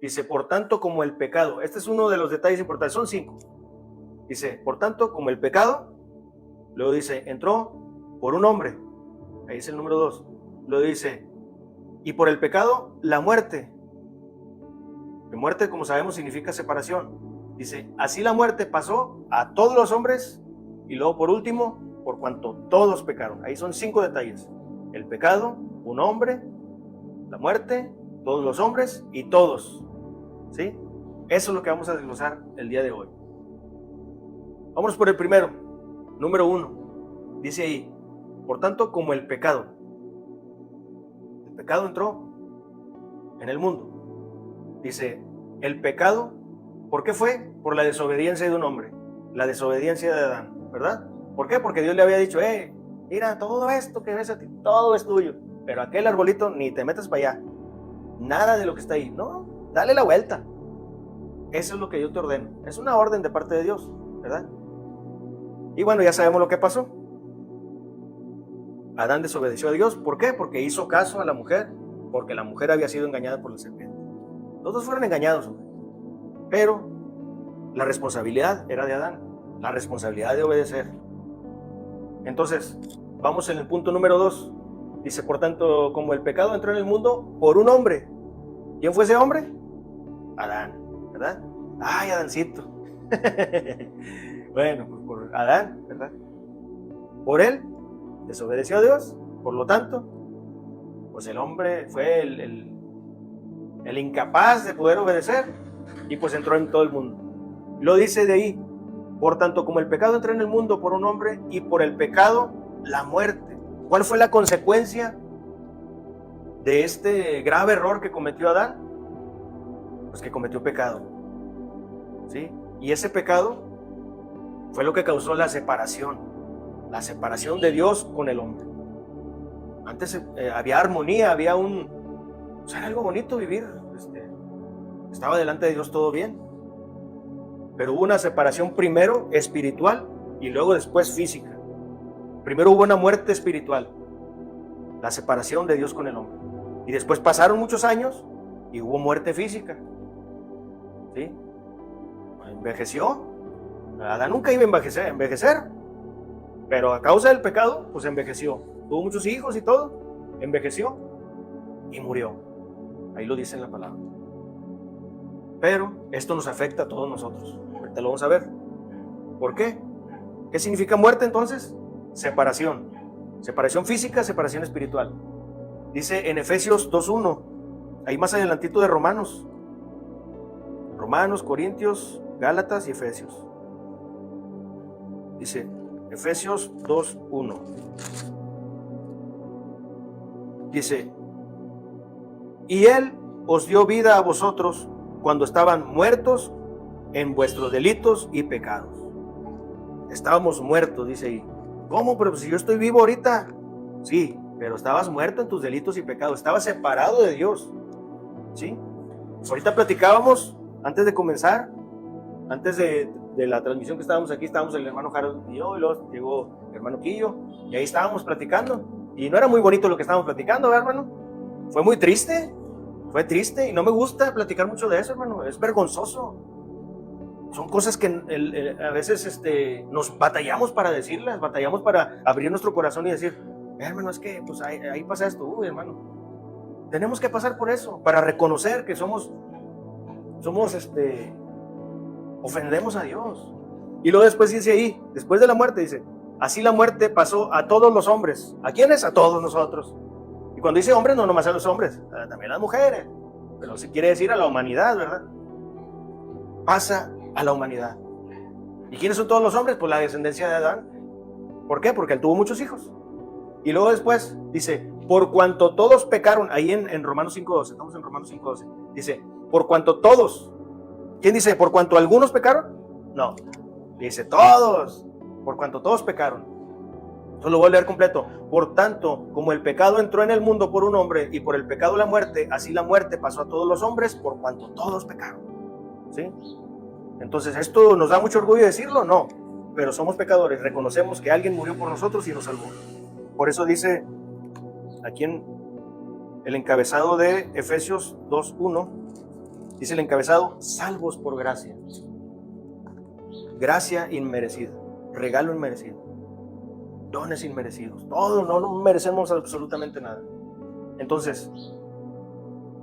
Dice, por tanto, como el pecado. Este es uno de los detalles importantes, son 5. Dice, por tanto, como el pecado, luego dice, entró por un hombre. Ahí es el número 2. Luego dice, y por el pecado, la muerte. La muerte, como sabemos, significa separación. Dice, así la muerte pasó a todos los hombres. Y luego, por último, por cuanto todos pecaron. Ahí son 5 detalles. El pecado, un hombre, la muerte, todos los hombres y todos. ¿Sí? Eso es lo que vamos a desglosar el día de hoy. Vamos por el primero. Número 1. Dice ahí, por tanto, como el pecado. El pecado entró en el mundo. Dice, el pecado, ¿por qué fue? Por la desobediencia de un hombre. La desobediencia de Adán, ¿verdad? ¿Por qué? Porque Dios le había dicho, mira, todo esto que ves a ti, todo es tuyo. Pero aquel arbolito ni te metas para allá. Nada de lo que está ahí. No, dale la vuelta. Eso es lo que yo te ordeno. Es una orden de parte de Dios, ¿verdad? Y bueno, ya sabemos lo que pasó. Adán desobedeció a Dios. ¿Por qué? Porque hizo caso a la mujer. Porque la mujer había sido engañada por la serpiente. Los dos fueron engañados, hombre. Pero la responsabilidad era de Adán. La responsabilidad de obedecer. Entonces, vamos en el punto número 2. Dice, por tanto, como el pecado entró en el mundo por un hombre. ¿Quién fue ese hombre? Adán, ¿verdad? Ay, Adancito. Bueno, pues por Adán, ¿verdad? Por él desobedeció a Dios, por lo tanto, pues el hombre fue el incapaz de poder obedecer y pues entró en todo el mundo. Lo dice de ahí, por tanto como el pecado entró en el mundo por un hombre y por el pecado la muerte. ¿Cuál fue la consecuencia de este grave error que cometió Adán? Pues que cometió pecado, ¿sí? Y ese pecado fue lo que causó la separación de Dios con el hombre. Antes había armonía, había era algo bonito vivir, estaba delante de Dios todo bien, pero hubo una separación primero espiritual y luego después física. Primero hubo una muerte espiritual, la separación de Dios con el hombre, y después pasaron muchos años y hubo muerte física, ¿sí? Envejeció. Adán nunca iba a envejecer, pero a causa del pecado, pues envejeció. Tuvo muchos hijos y todo, envejeció y murió. Ahí lo dice en la palabra. Pero esto nos afecta a todos nosotros. Ahorita lo vamos a ver. ¿Por qué? ¿Qué significa muerte entonces? Separación. Separación física, separación espiritual. Dice en Efesios 2:1, ahí más adelantito de Romanos, Corintios, Gálatas y Efesios. Dice Efesios 2:1. Dice, y Él os dio vida a vosotros cuando estaban muertos en vuestros delitos y pecados. Estábamos muertos, dice ahí. ¿Cómo? Pero si yo estoy vivo ahorita. Sí, pero estabas muerto en tus delitos y pecados. Estabas separado de Dios. ¿Sí? Ahorita platicábamos, antes de comenzar, antes de la transmisión que estábamos aquí, estábamos el hermano Harold y yo, y luego llegó el hermano Quillo, y ahí estábamos platicando. Y no era muy bonito lo que estábamos platicando, ¿verdad, hermano? Fue muy triste. Fue triste y no me gusta platicar mucho de eso, hermano. Es vergonzoso. Son cosas que a veces nos batallamos para decirlas, batallamos para abrir nuestro corazón y decir, hermano, es que pues ahí pasa esto. Uy, hermano, tenemos que pasar por eso para reconocer que ofendemos a Dios. Y luego después dice ahí, después de la muerte dice, así la muerte pasó a todos los hombres. ¿A quiénes? A todos nosotros. Y cuando dice hombres, no nomás a los hombres, también a las mujeres, pero se quiere decir a la humanidad, ¿verdad? Pasa a la humanidad. ¿Y quiénes son todos los hombres? Pues la descendencia de Adán. ¿Por qué? Porque él tuvo muchos hijos. Y luego después dice, por cuanto todos pecaron, ahí en Romanos 5:12, estamos en Romanos 5:12, dice, por cuanto todos, ¿quién dice? ¿Por cuanto algunos pecaron? No, dice todos, por cuanto todos pecaron. Entonces lo voy a leer completo. Por tanto, como el pecado entró en el mundo por un hombre y por el pecado la muerte, así la muerte pasó a todos los hombres por cuanto todos pecaron. ¿Sí? Entonces, ¿esto nos da mucho orgullo decirlo? No, pero somos pecadores, reconocemos que alguien murió por nosotros y nos salvó. Por eso dice aquí en el encabezado de Efesios 2:1, Dice el encabezado, salvos por gracia. Gracia inmerecida, regalo inmerecido, dones inmerecidos. Todo, no merecemos absolutamente nada. Entonces,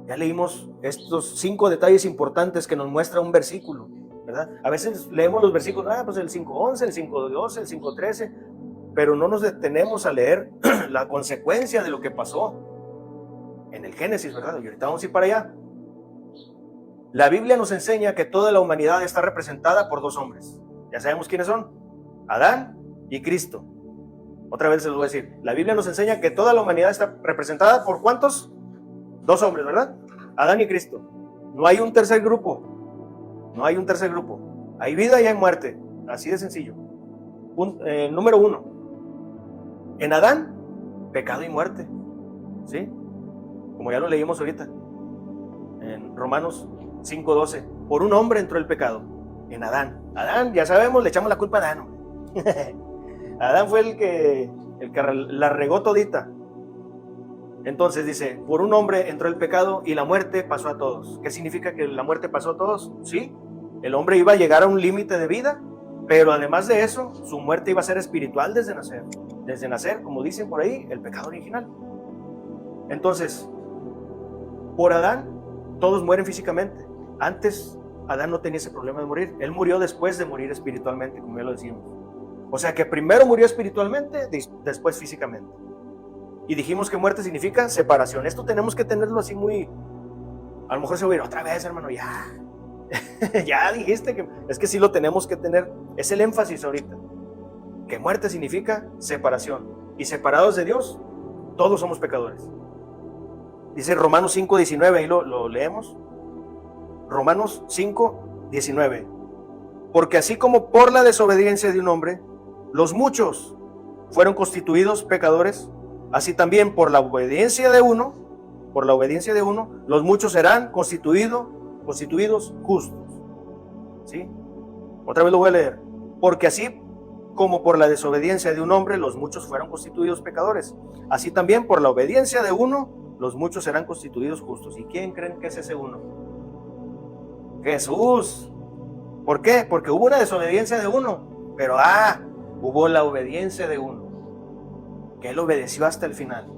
ya leímos estos 5 detalles importantes que nos muestra un versículo, ¿verdad? A veces leemos los versículos, pues el 5:11, el 5:12, el 5:13, pero no nos detenemos a leer la consecuencia de lo que pasó en el Génesis, ¿verdad? Y ahorita vamos a ir para allá. La Biblia nos enseña que toda la humanidad está representada por 2 hombres. Ya sabemos quiénes son, Adán y Cristo. Otra vez se los voy a decir. La Biblia nos enseña que toda la humanidad está representada por ¿cuántos? 2 hombres, ¿verdad? Adán y Cristo. No hay un tercer grupo. No hay un tercer grupo. Hay vida y hay muerte. Así de sencillo. Número 1. En Adán, pecado y muerte. ¿Sí? Como ya lo leímos ahorita. En Romanos 5:12. Por un hombre entró el pecado. En Adán. Adán, ya sabemos, le echamos la culpa a Adán. Adán fue el que la regó todita. Entonces dice, por un hombre entró el pecado y la muerte pasó a todos. ¿Qué significa que la muerte pasó a todos? Sí, el hombre iba a llegar a un límite de vida, pero además de eso, su muerte iba a ser espiritual desde nacer. Desde nacer, como dicen por ahí, el pecado original. Entonces, por Adán, todos mueren físicamente. Antes, Adán no tenía ese problema de morir. Él murió después de morir espiritualmente, como ya lo decíamos. O sea que primero murió espiritualmente, después físicamente. Y dijimos que muerte significa separación. Esto tenemos que tenerlo así muy... A lo mejor se va a ir otra vez, hermano, ya. Ya dijiste que... Es que sí lo tenemos que tener. Es el énfasis ahorita. Que muerte significa separación. Y separados de Dios, todos somos pecadores. Dice Romanos 5:19, ahí lo leemos. Romanos 5:19. Porque así como por la desobediencia de un hombre, los muchos fueron constituidos pecadores, así también por la obediencia de uno, los muchos serán constituidos justos. ¿Sí? Otra vez lo voy a leer. Porque así como por la desobediencia de un hombre, los muchos fueron constituidos pecadores, así también por la obediencia de uno, los muchos serán constituidos justos. ¿Y quién creen que es ese uno? Jesús. ¿Por qué? Porque hubo una desobediencia de uno, pero hubo la obediencia de uno, que él obedeció hasta el final.